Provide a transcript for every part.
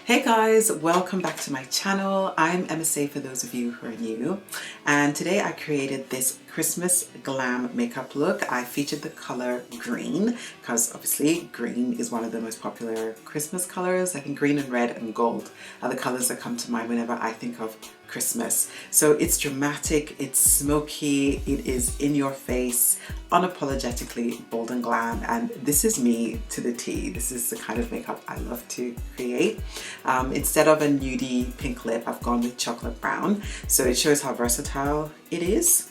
Hey guys, welcome back to my channel. I'm MSA for those of you who are new, and today I created this Christmas glam makeup look. I featured the color green because obviously green is one of the most popular Christmas colors. I think green and red and gold are the colors that come to mind whenever I think of Christmas. So it's dramatic, it's smoky, it is in your face, unapologetically bold and glam, and this is me to the T. This is the kind of makeup I love to create. Instead of a nudie pink lip, I've gone with chocolate brown, so it shows how versatile it is.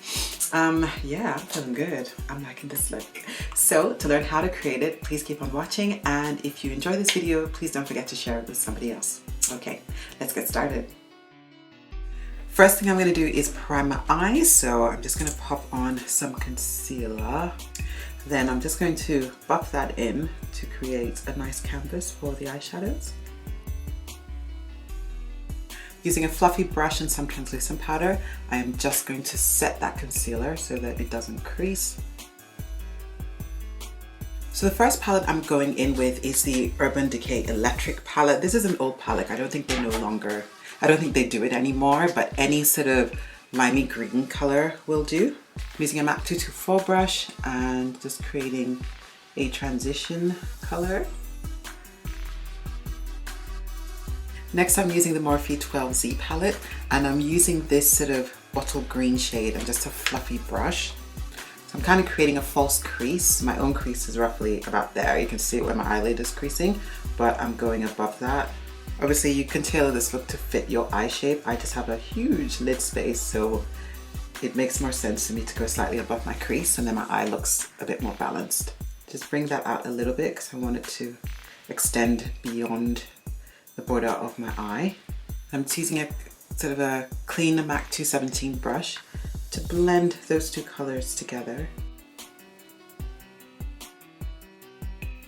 Yeah, I'm feeling good. I'm liking this look. So to learn how to create it, please keep on watching, and if you enjoy this video, please don't forget to share it with somebody else. Okay, let's get started. First thing I'm going to do is prime my eyes, so I'm just going to pop on some concealer. Then I'm just going to buff that in to create a nice canvas for the eyeshadows. Using a fluffy brush and some translucent powder, I am just going to set that concealer so that it doesn't crease. So the first palette I'm going in with is the Urban Decay Electric palette. This is an old palette. I don't think they do it anymore, but any sort of limey green color will do. I'm using a MAC 224 brush and just creating a transition color. Next, I'm using the Morphe 12Z palette, and I'm using this sort of bottle green shade and just a fluffy brush. So I'm kind of creating a false crease. My own crease is roughly about there. You can see it where my eyelid is creasing, but I'm going above that. Obviously, you can tailor this look to fit your eye shape. I just have a huge lid space, so it makes more sense to me to go slightly above my crease, and then my eye looks a bit more balanced. Just bring that out a little bit because I want it to extend beyond the border of my eye. I'm just using a sort of a clean MAC 217 brush to blend those two colors together.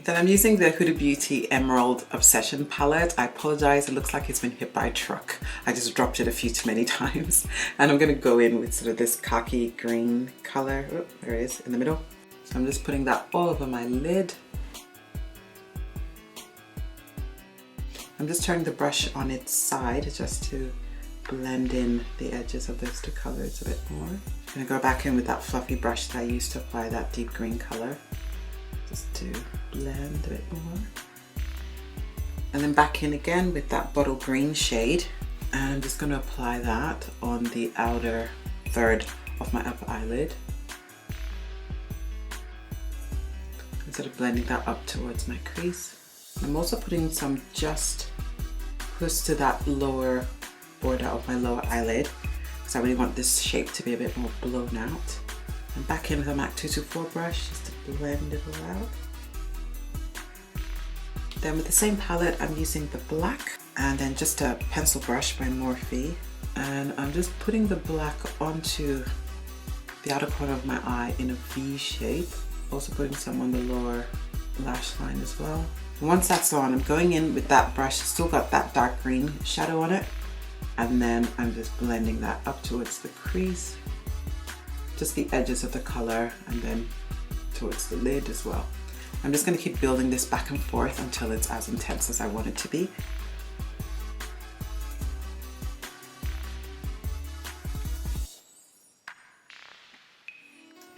Then I'm using the Huda Beauty Emerald Obsession palette. I apologize, it looks like it's been hit by a truck. I just dropped it a few too many times. And I'm gonna go in with sort of this khaki green color. Oh, there it is in the middle. So I'm just putting that all over my lid. I'm just turning the brush on its side just to blend in the edges of those two colors a bit more. I'm gonna go back in with that fluffy brush that I used to apply that deep green color, just to blend a bit more. And then back in again with that bottle green shade, and I'm just gonna apply that on the outer third of my upper eyelid. Instead of blending that up towards my crease. I'm also putting some just close to that lower border of my lower eyelid because I really want this shape to be a bit more blown out. And back in with a MAC 224 brush just to blend it all out. Then with the same palette, I'm using the black and then just a pencil brush by Morphe. And I'm just putting the black onto the outer corner of my eye in a V shape. Also putting some on the lower lash line as well. Once that's on, I'm going in with that brush, it's still got that dark green shadow on it, and then I'm just blending that up towards the crease, just the edges of the color, and then towards the lid as well. I'm just going to keep building this back and forth until it's as intense as I want it to be.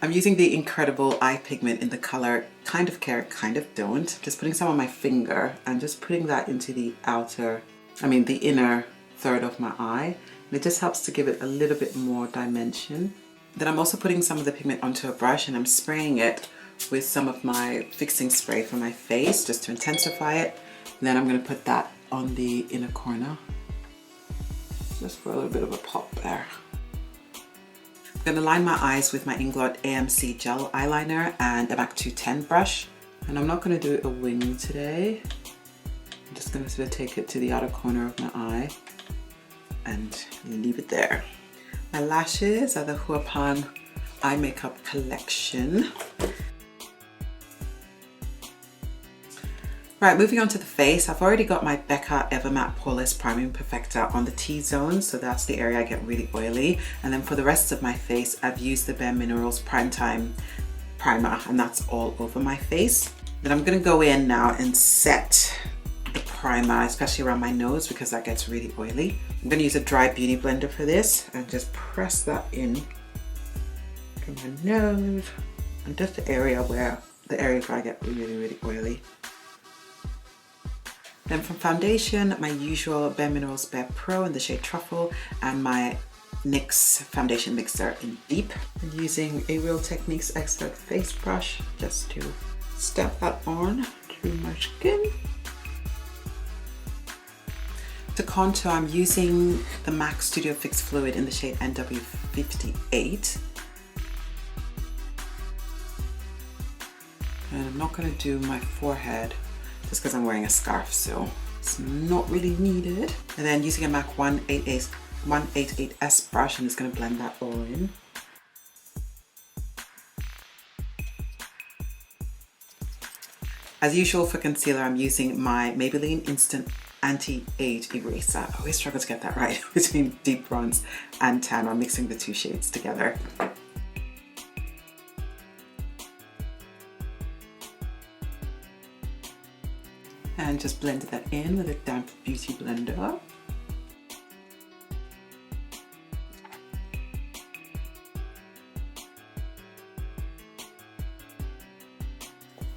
I'm using the Incredible Eye Pigment in the color Kind of Care, Kind of Don't. Just putting some on my finger and just putting that into the the inner third of my eye. And it just helps to give it a little bit more dimension. Then I'm also putting some of the pigment onto a brush and I'm spraying it with some of my fixing spray for my face just to intensify it. And then I'm going to put that on the inner corner just for a little bit of a pop there. I'm going to line my eyes with my Inglot AMC Gel Eyeliner and a MAC 210 brush. And I'm not going to do a wing today. I'm just going to sort of take it to the outer corner of my eye and leave it there. My lashes are the Huapan Eye Makeup Collection. Right, moving on to the face, I've already got my Becca Evermatte Poreless Priming Perfector on the T-zone, so that's the area I get really oily. And then for the rest of my face, I've used the Bare Minerals Primetime Primer, and that's all over my face. Then I'm gonna go in now and set the primer, especially around my nose because that gets really oily. I'm going to use a dry beauty blender for this and just press that in to my nose and just the area where I get really oily. Then from foundation, my usual Bare Minerals Bare Pro in the shade Truffle and my NYX foundation mixer in Deep. I'm using a Real Techniques Expert face brush just to step that on to my skin. To contour, I'm using the MAC Studio Fix Fluid in the shade NW58. And I'm not going to do my forehead just because I'm wearing a scarf, so it's not really needed. And then using a MAC 188S brush, I'm just going to blend that all in. As usual for concealer, I'm using my Maybelline Instant Anti-Age Eraser. I always struggle to get that right between deep bronze and tan. I'm mixing the two shades together. And just blend that in with a damp beauty blender.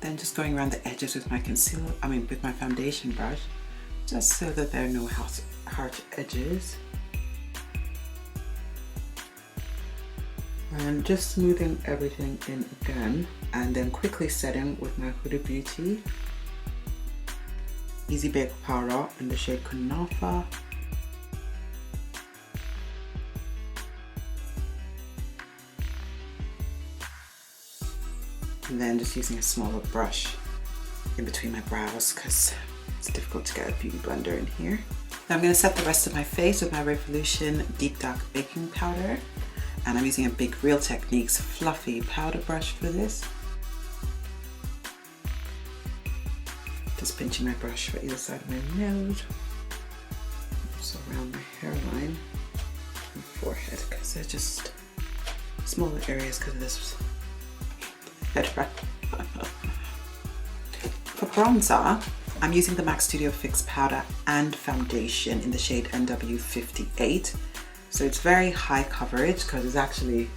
Then just going around the edges with my with my foundation brush, just so that there are no harsh edges. And just smoothing everything in again, and then quickly setting with my Huda Beauty Easy Bake Powder in the shade Kunafa. And then just using a smaller brush in between my brows because it's difficult to get a beauty blender in here. Now I'm going to set the rest of my face with my Revolution Deep Dark Baking Powder. And I'm using a big Real Techniques fluffy powder brush for this. Just pinching my brush for either side of my nose. Also around my hairline and forehead because they're just smaller areas because of this head wrap. For bronzer, I'm using the MAC Studio Fix powder and foundation in the shade NW58. So it's very high coverage because it's actually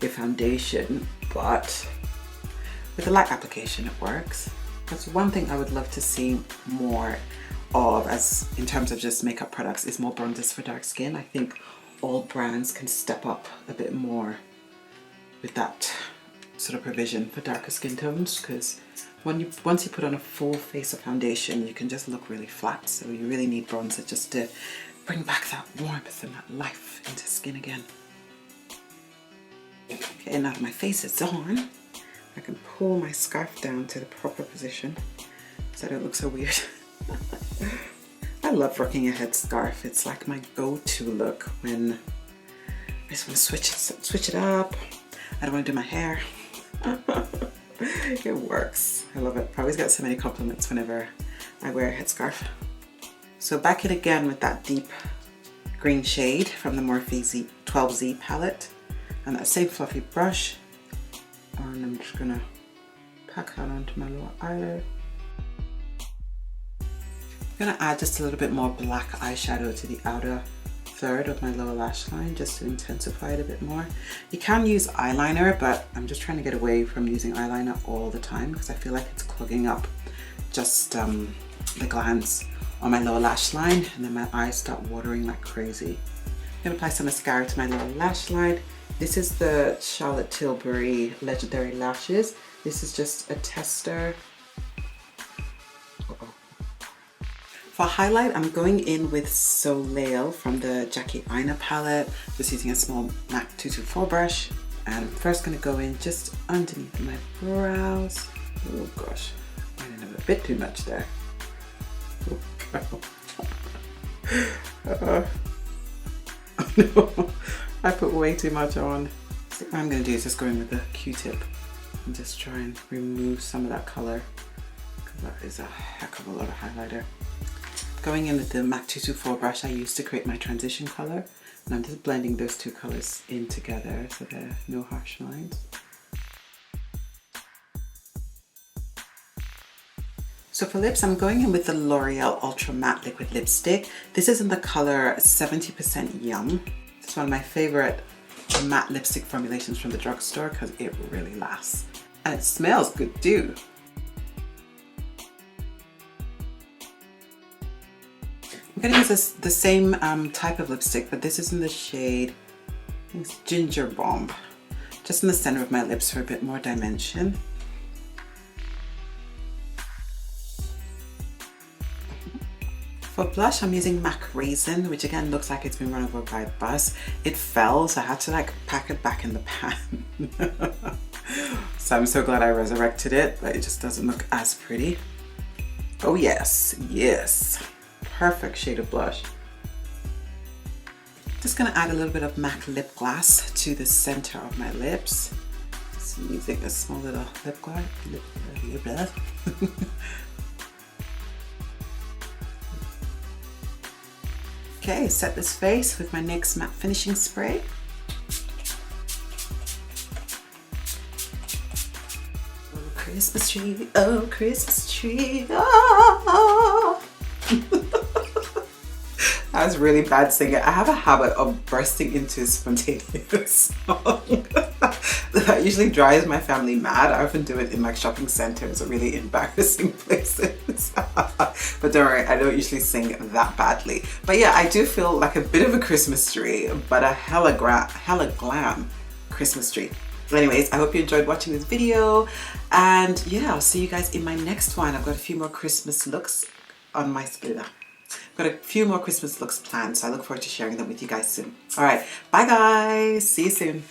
a foundation, but with a light application it works. That's one thing I would love to see more of as in terms of just makeup products is more bronzers for dark skin. I think all brands can step up a bit more with that sort of provision for darker skin tones, because once you put on a full face of foundation you can just look really flat, so you really need bronzer just to bring back that warmth and that life into skin again. Okay, now that my face is on, I can pull my scarf down to the proper position so I don't look so weird. I love rocking a headscarf. It's like my go-to look when I just want to switch it up. I don't want to do my hair. It works. I love it. I always get so many compliments whenever I wear a headscarf. So back in again with that deep green shade from the Morphe 12Z palette and that same fluffy brush, and I'm just gonna pack that onto my lower eyelid. I'm gonna add just a little bit more black eyeshadow to the outer third of my lower lash line just to intensify it a bit more. You can use eyeliner, but I'm just trying to get away from using eyeliner all the time because I feel like it's clogging up just the glands on my lower lash line, and then my eyes start watering like crazy. I'm gonna apply some mascara to my lower lash line. This is the Charlotte Tilbury Legendary Lashes. This is just a tester. For highlight, I'm going in with Surreal from the Jackie Aina palette, just using a small MAC 224 brush. And I'm first gonna go in just underneath my brows. Oh gosh, I might have a bit too much there. No, I put way too much on. So what I'm gonna do is just go in with a Q-tip and just try and remove some of that color, because that is a heck of a lot of highlighter. Going in with the MAC 224 brush I used to create my transition color, and I'm just blending those two colors in together so there are no harsh lines. So for lips, I'm going in with the L'Oreal Ultra Matte Liquid Lipstick. This is in the color 70% Yum. It's one of my favorite matte lipstick formulations from the drugstore because it really lasts. And it smells good too. I'm going to use the same type of lipstick, but this is in the shade, I think it's Ginger Bomb. Just in the center of my lips for a bit more dimension. For blush, I'm using MAC Raisin, which again looks like it's been run over by a bus. It fell, so I had to like pack it back in the pan. So I'm so glad I resurrected it, but it just doesn't look as pretty. Oh yes, yes. Perfect shade of blush. Just gonna add a little bit of MAC lip gloss to the center of my lips. So using a small little lip gloss. Okay, set this face with my NYX matte finishing spray. Oh Christmas tree, oh Christmas tree, oh. That was really bad singing. I have a habit of bursting into a spontaneous song. That usually drives my family mad. I often do it in like shopping centers or really embarrassing places. But don't worry, I don't usually sing that badly. But yeah, I do feel like a bit of a Christmas tree, but a hella glam Christmas tree. Anyways, I hope you enjoyed watching this video. And yeah, I'll see you guys in my next one. I've got a few more Christmas looks on my scooter. Got a few more Christmas looks planned, so I look forward to sharing them with you guys soon. All right, bye guys. See you soon.